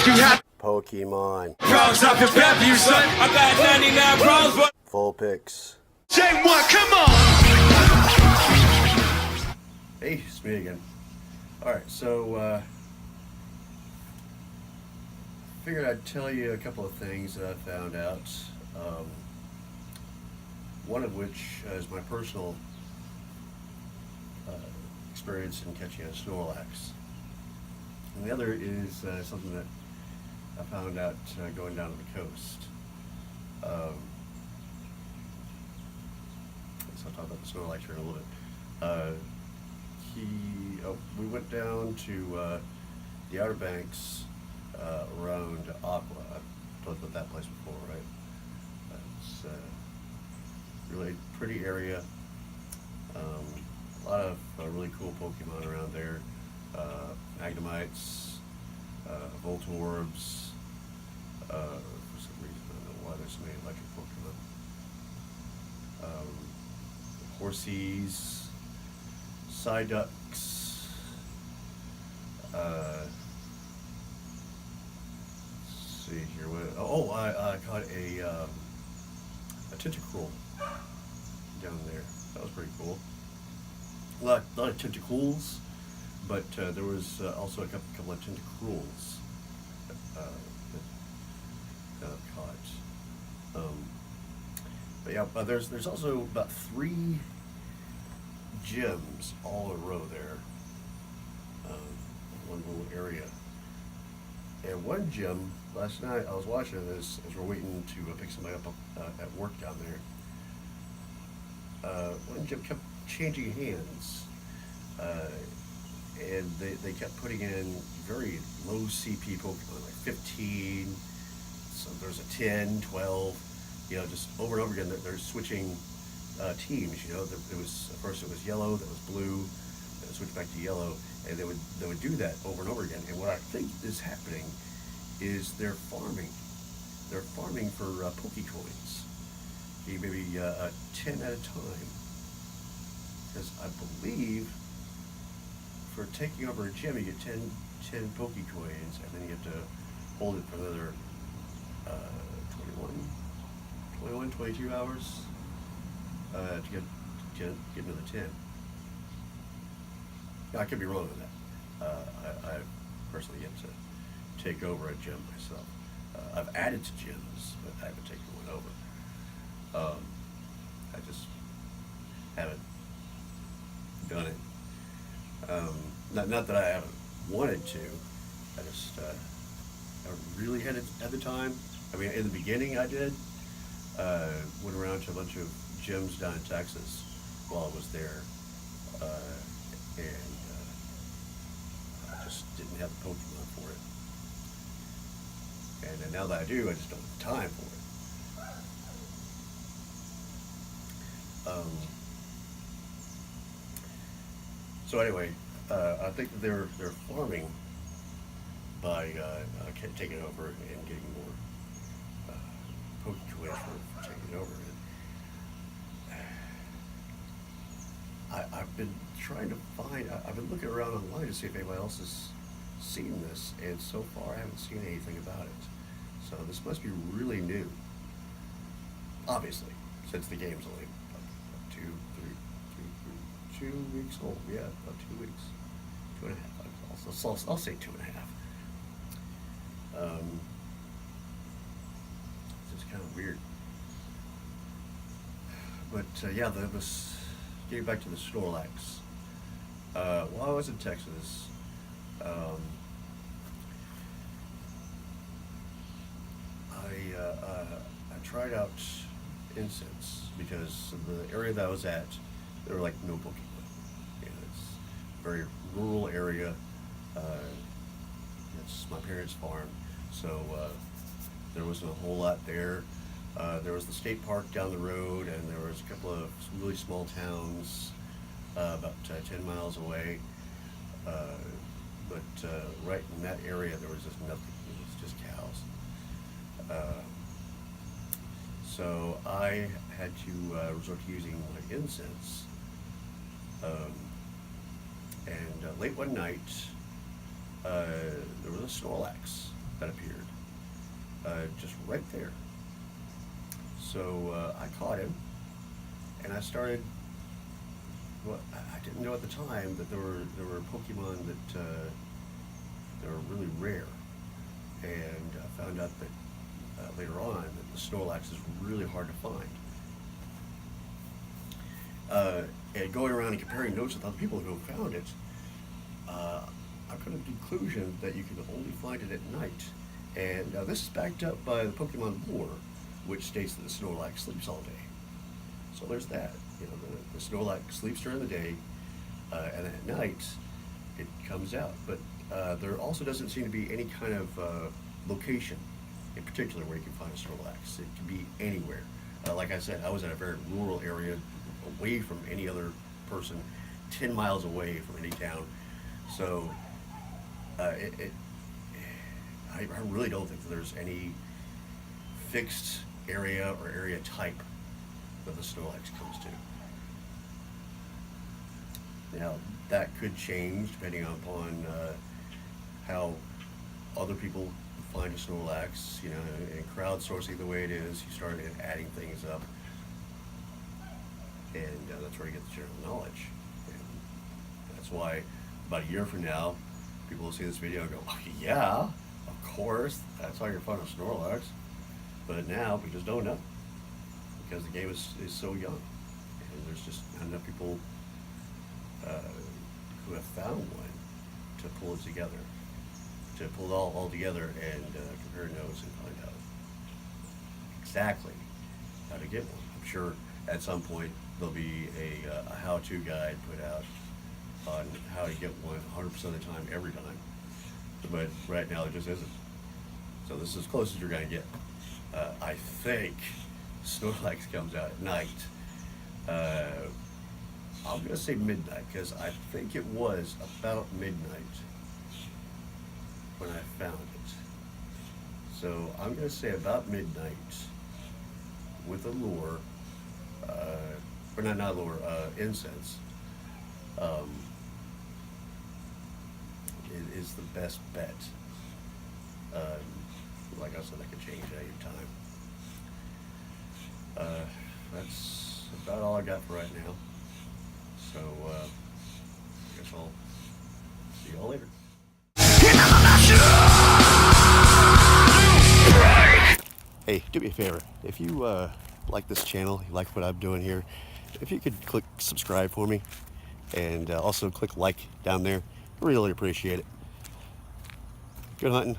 You have Pokemon. problems up your back, you son. I got 99 problems, but Full picks. J1, come on. Hey, it's me again. Alright, so figured I'd tell you a couple of things that I found out. One of which is my personal experience in catching a Snorlax. And the other is something that I found out going down to the coast. So I'll talk about the Snorlax here in a little bit. We went down to the Outer Banks around Aqua. I've talked about that place before, right? It's a really pretty area. A lot of really cool Pokemon around there. Magnemites, Voltorbs. For some reason, I don't know why there's so many electric Pokemon. Horsies, Psyducks. Let's see here. I caught a Tentacruel down there. That was pretty cool. A lot of Tentacruels, but there was also a couple of Tentacruels that I caught. But yeah, there's also about 3 gyms all in a row there. One little area. And one gym, last night I was watching this as we're waiting to pick somebody up at work down there. One gym kept changing hands. And they kept putting in very low CP Pokemon, like 15, so there's a 10, 12, just over and over again. They're switching teams, first it was yellow, then it was blue, then it switched back to yellow, and they would do that over and over again. And what I think is happening is they're farming for Pokecoins, maybe 10 at a time, because I believe for taking over a gym you get 10 Pokecoins, and then you have to hold it for another 22 hours to get another 10. Now, I could be wrong on that. I personally yet to take over a gym myself. I've added to gyms, but I haven't taken one over. I just haven't done it. Not that I haven't wanted to. I just haven't really had the time. I mean, in the beginning I did. Went around to a bunch of gyms down in Texas while I was there, and I just didn't have the Pokemon for it. And now that I do, I just don't have time for it. So anyway, I think that they're farming by taking over and getting more Pokecoins for taking over. I've been trying to I've been looking around online to see if anybody else has seen this, and so far I haven't seen anything about it. So this must be really new. Obviously, since the game's only like 2 weeks old. Yeah, about 2 weeks. 2.5. I'll say 2.5. It's just kind of weird. But yeah, getting back to the Snorlax. While I was in Texas, I tried out incense because the area that I was at, there were like no Pokemon. It's a very rural area. It's my parents' farm, so there wasn't a whole lot there. There was the state park down the road, and there was a couple of really small towns about 10 miles away. But right in that area, there was just nothing. It was just cows. So I had to resort to using like incense. And late one night, there was a Snorlax that appeared, just right there. So I caught him, and I started. Well, I didn't know at the time that there were Pokemon that were really rare, and I found out that later on that the Snorlax is really hard to find. And going around and comparing notes with other people who found it, I come to the conclusion that you can only find it at night. And this is backed up by the Pokemon lore, which states that the Snorlax sleeps all day. So there's that. You know, the Snorlax sleeps during the day, and then at night it comes out. But there also doesn't seem to be any kind of location in particular where you can find a Snorlax. It can be anywhere. Like I said, I was in a very rural area, away from any other person, 10 miles away from any town. So I really don't think that there's any fixed area or area type that the Snorlax comes to. Now, that could change depending upon how other people find a Snorlax, you know, and crowdsourcing the way it is, you start adding things up, and that's where you get the general knowledge. And that's why about a year from now, people will see this video and go, oh, yeah, of course, that's how you're finding a Snorlax. But now, we just don't know, because the game is so young, and there's just not enough people who have found one to pull it together, to pull it all together and compare notes and find out exactly how to get one. I'm sure at some point there'll be a how-to guide put out on how to get one 100% of the time, every time. But right now it just isn't. So this is as close as you're going to get. I think Snorlax comes out at night. I'm going to say midnight, because I think it was about midnight when I found it. So I'm going to say about midnight with a lure, or not lure, incense, is the best bet. Like I said, that could change at any time. That's about all I got for right now. So, I guess I'll see y'all later. Hey, do me a favor. If you like this channel, you like what I'm doing here, if you could click subscribe for me, and also click like down there, really appreciate it. Good hunting.